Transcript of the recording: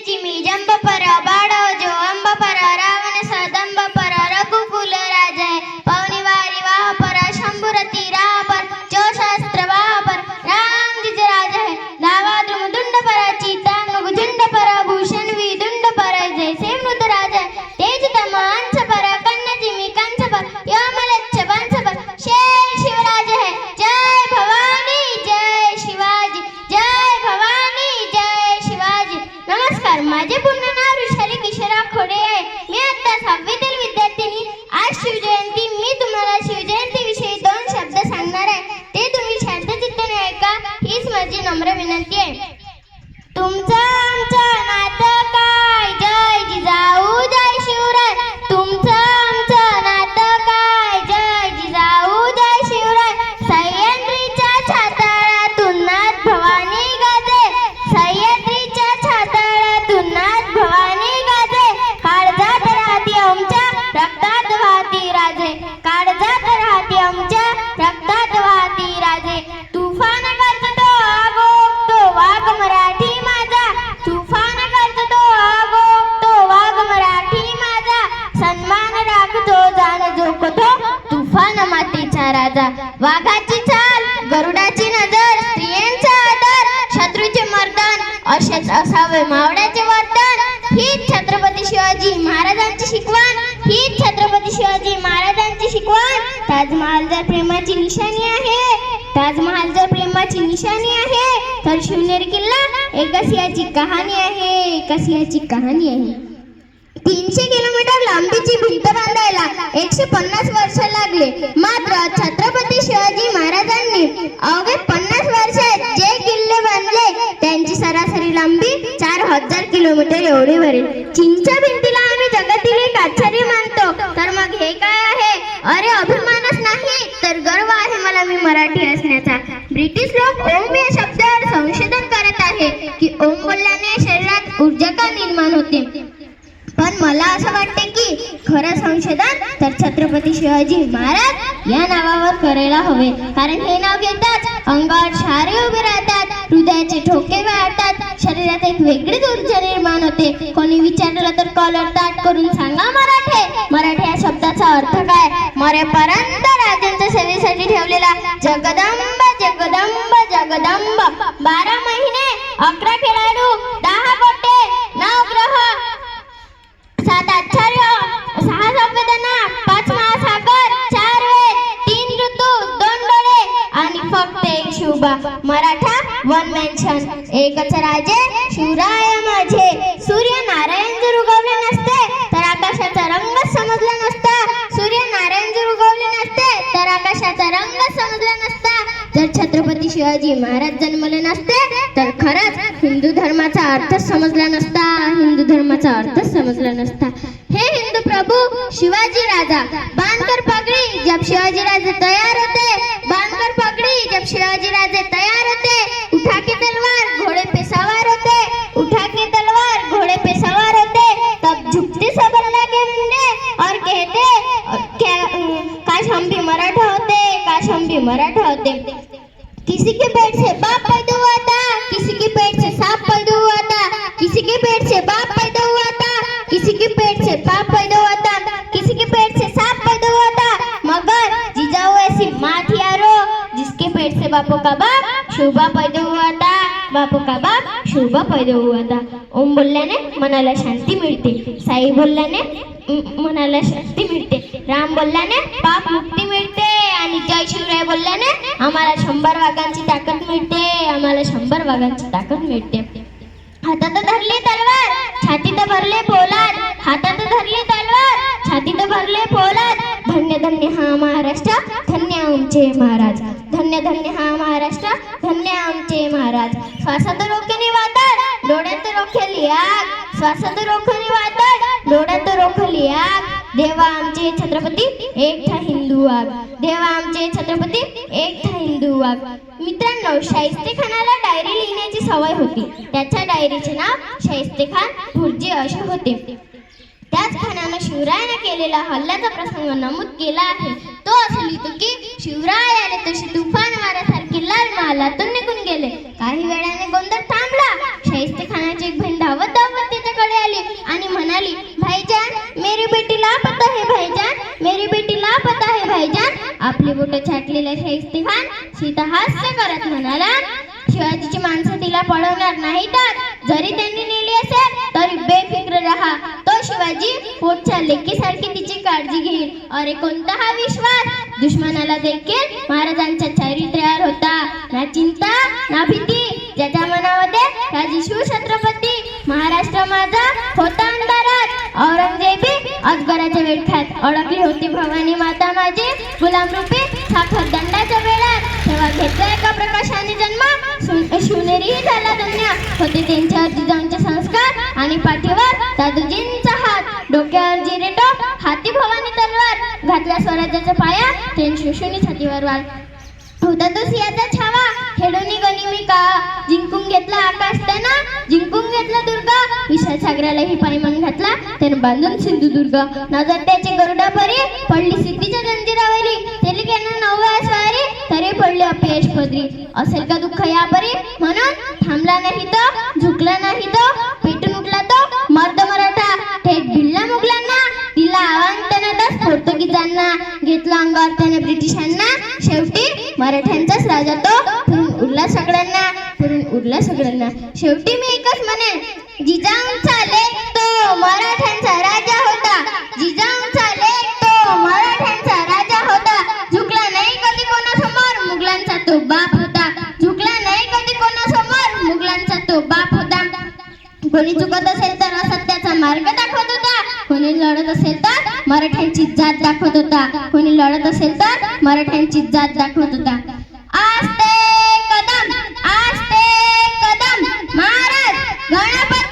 Jimmy जंब पर बाड़ो जो अंब पर रावण सदंब पर रघुकुल राजा पवनी वारी वाह पर शंभुरती राह पर जो शास्त्र वाह पर राम जिज राजा है दावा द्रुमदुंड पर चीतांग झुंड पर भूषण विदुंड पर जैसे मृत राजा तेज तमांस पर कन्न जिमी कंस पर योमलच्छ वंश पर शेर शिवराज है जय भवानी जय शिवाजी जय भवानी जय शिवाजी। नमस्कार, माझे पूर्ण नाव ऋषाली किशोरा खोडे आहे। मी आता 6वीतील विद्यार्थिनी। आज शिवजयंती, मी तुम्हाला शिवजयंती विषयी 2 शब्द सांगणार आहे, ते तुम्ही शांतचित्ताने ऐका हीच माझी नम्र विनंती आहे। तुमचं आमचं नातं काय, जय जिजाऊ जय शिवराय। तुमचं आमचं नातं काय, जय जिजाऊ जय शिवराय। सह्याद्रीच्या छाताळातून नाथ भवानी गाजे, सह्याद्रीच्या छाताळातून नाथ भवानी गाजे। काळजात राहते आमच्या रक्तात वाहती राजे, काळजात राहते आमच्या रक्तात वाहती राजे। तुफान करतो आगोगतो वाघ मराठी माझा, तुफान करतो आगोगतो वाघ मराठी माझा। सन्मान राखतो जाण जोखतो तुफान मातीचा राजा। वाघाची चाल, गरुडाची नजर, स्त्रियांचा आदर, शत्रूचे मर्दन, असेच असावे मावळ्याचे वर्तन। हीच छत्रपती शिवाजी महाराजांची शिकवण, हीच छत्रपती शिवाजी महाराजांची शिकवण। ताजमहाल जर प्रेमाची निशाणी आहे, ताजमहाल जर प्रेमाची निशाणी आहे, तर शिवनेरी किल्ला एका सिंहाची कहाणी आहे, एका सिंहाची कहाणी आहे। 300 किलोमीटर लांबीची भिंत बांधायला 150 वर्ष लागले, मात्र छत्रपती शिवाजी महाराजांनी अवघे 50 वर्षात जे किल्ले बांधले त्यांची सरासरी लांबी 4000 किलोमीटर एवढी भरेल। चीनच्या भिंतीला आम्ही जगातील एक आश्चर्य मानतो, तर मग हे काय आहे? अरे अभिमानच नाही तर गर्व आहे मला मी मराठी असण्याचा। ब्रिटिश लोक ओम या शब्दावर संशोधन करत आहे की ओम बोलल्याने शरीरात ऊर्जा का निर्माण होते, पण मला असं वाटते की खरं संशोधन तर छत्रपती शिवाजी महाराज या नावावर करायला हवे, कारण हे नाव घेताच अंगावर शहारे उभे राहतात, हृदयाचे ठोके वाढतात, शरीरात एक वेगळीच ऊर्जा निर्माण होते। कोणी विचारलं तर कॉलर ताट करून सांगा मराठे, मराठी या शब्दाचा अर्थ काय? मरेपर्यंत राजांच्या सेवेसाठी ठेवलेला जगदंब जगदंब जगदंब। 12 महिने 11 खेळाडू 10 गोटे 9 ग्रह 7 आचार्य 6 संवेदना 5 महासागर 4 वेद 3 ऋतू 2 डोळे आणि फक्त एक शिवबा मराठा 1 मेन्शन। एकच राजे शिवराय माझे। सूर्य नारायण जर उगवले नसते तर आकाशाचा रंग समजला नसता, सूर्य नारायण जर उगवले नसते तर आकाशाचा रंग समजला नसता। जर छत्रपती शिवाजी महाराज जन्मले नसते तर खरंच हिंदू धर्माचा अर्थ समजला नसता, हिंदू धर्माचा अर्थ समजला नसता। हे हिंदू प्रभु शिवाजी राजा, बांधकर पगड़ी जब शिवाजी राजे तैयार होते, बांधकर पगड़ी जब शिवाजी राजे तैयार होते, उठा के तलवार घोड़े पे सवार होते, उठा के तलवार घोड़े पे सवार होते। तब झुकते सबरना के मुंडे और कहते क्या काश हम भी मराठा होते, काश हम भी मराठा होते। किसी के पेट से बाप पैदा हुआ था, किसी के पेट से सांप पैदा हुआ था, किसी के पेट से बाप पैदा हुआ था, किसी के पेट से बाप पैदा हुआ था, किसी के पेट से सांप पैदा हुआ था, मगर जिजाऊ ऐसी माँ थी यारो जिसके पेट से बापों का बाप शोभा पैदा हुआ था, बापों का बाप शोभा पैदा हुआ था। ओम बोलल्याने मनाला शांती मिळते, साई बोलल्याने मनाला शांती मिळते, राम बोलल्याने पाप मुक्ती मिळते आणि जय शिवराय बोलल्याने आम्हाला 100 वाघांची ताकद मिळते, आम्हाला 100 वाघांची ताकद मिळते। हातात धरली तलवार छातीत भरले पोलाद, हातात धरली तलवार छातीत भरले पोलाद। धन्य धन्य हा महाराष्ट्र, धन्य आमचे महाराज, धन्य धन्य हा महाराष्ट्र, धन्य आमचे महाराज। श्वासात रोखली वादळ, डोळ्यात रोखली आग, श्वासात रोखली वादळ, डोळ्यात रोखली आग। देवा आमचे छत्रपती एक था हिंदू वाघ, देवा आमचे छत्रपती एक था हिंदू वाघ। मित्रांनो, शाहिस्तेखानाला डायरी लिहिण्याची सवय होती, त्याच्या डायरीचे नाव शाहिस्तेखान भुर्जी असे होते। त्याच खानानं शिवरायाने केलेला हल्ल्याचा प्रसंग नमूद केला आहे। तो असं लिहितो की शिवराय आले तशी तुफान वाऱ्यासारखी लाल महालातून निघून गेले। काही वेळाने गोंधळ थांबला, शाहिस्तेखानाची एक बहीण धावत धावत आपली बोटं छाटलेल्या शाहिस्ते खान सीता हास्य करत म्हणाला, शिवाजीची माणसं तिला पळवणार नाही, तर जरी त्यांनी नेली असेल तरी बेफिक्र राहा, तो शिवाजी पोटच्या लेकीसारखी तिची काळजी घेईल. अरे कोणता हा विश्वास! दुश्मनाला देखील महाराजांच्या चरित्र्यावर होता ना चिंता ना भीती. ज्याच्या मनामध्ये राजे शिवछत्रपती महाराष्ट्र माझा होता अंधारात, औरंगजेबी अजगराच्या वेळखात अडकली होती भवानी माता माझी गुलाम रूपी साखर दंडाच्या वेळात. तेव्हा घेतला एका प्रकाशाने जन्म, शिवनेरीही झाला धन्य. होते त्यांच्यावर जिजाऊंचे संस्कार आणि पाठीवर दादोजींचा हात, डोक्यावर जिरेटोप, हाती भवानी तलवार. घातला स्वराज्याचा पाया, ट्रेन शिवशुनी छातीवर वार. होता तो सिंहाचा छावा, खेळून गनिमी का, जिंकून घेतला आकाश त्याना, जिंकून घेतला दुर्ग. विशाल सागरालाही पायमान घातला त्याने बांधून सिंधुदुर्ग. नजर त्याची गरुडा परी पडली सिद्धीच्या जंजिरावरी, तेली केला 9व्या स्वारी तरी पडली अपयश पदरी. असेल का दुःख या परी म्हणून थांबला नाही तो, झुकला नाही तो, पेटून उठला तो मर्द मराठा. थेट भिडला मुघलांना, दिला आव्हान त्याने 10 पोर्तुगीजांना. घेतला अंगावर त्याने ब्रिटिशांना, शेवटी मराठ्यांचाच राजा तो, फिरून उरला सगळ्यांना, फिरून उरला सगळ्यांना. शेवटी मी एकच म्हणेन, जिजाऊंचा लेक तो मराठ्यांचा राजा होता, जिजाऊंचा लेक तो मराठ्यांचा राजा होता. झुकला नाही कधी कोणासमोर, मुघलांचा तो बाप होता, झुकला नाही कधी कोणासमोर, मुघलांचा तो बाप होता. कोणी चुकत असेल तर असत्याचा मार्ग दाखवत होता, कोणी लढत असेल तर मराठ्यांची जात दाखवत होता, कोणी लढत असेल तर मराठ्यांची जात दाखवत होता. आस्ते कदम, आस्ते कदम, महाराज गणपती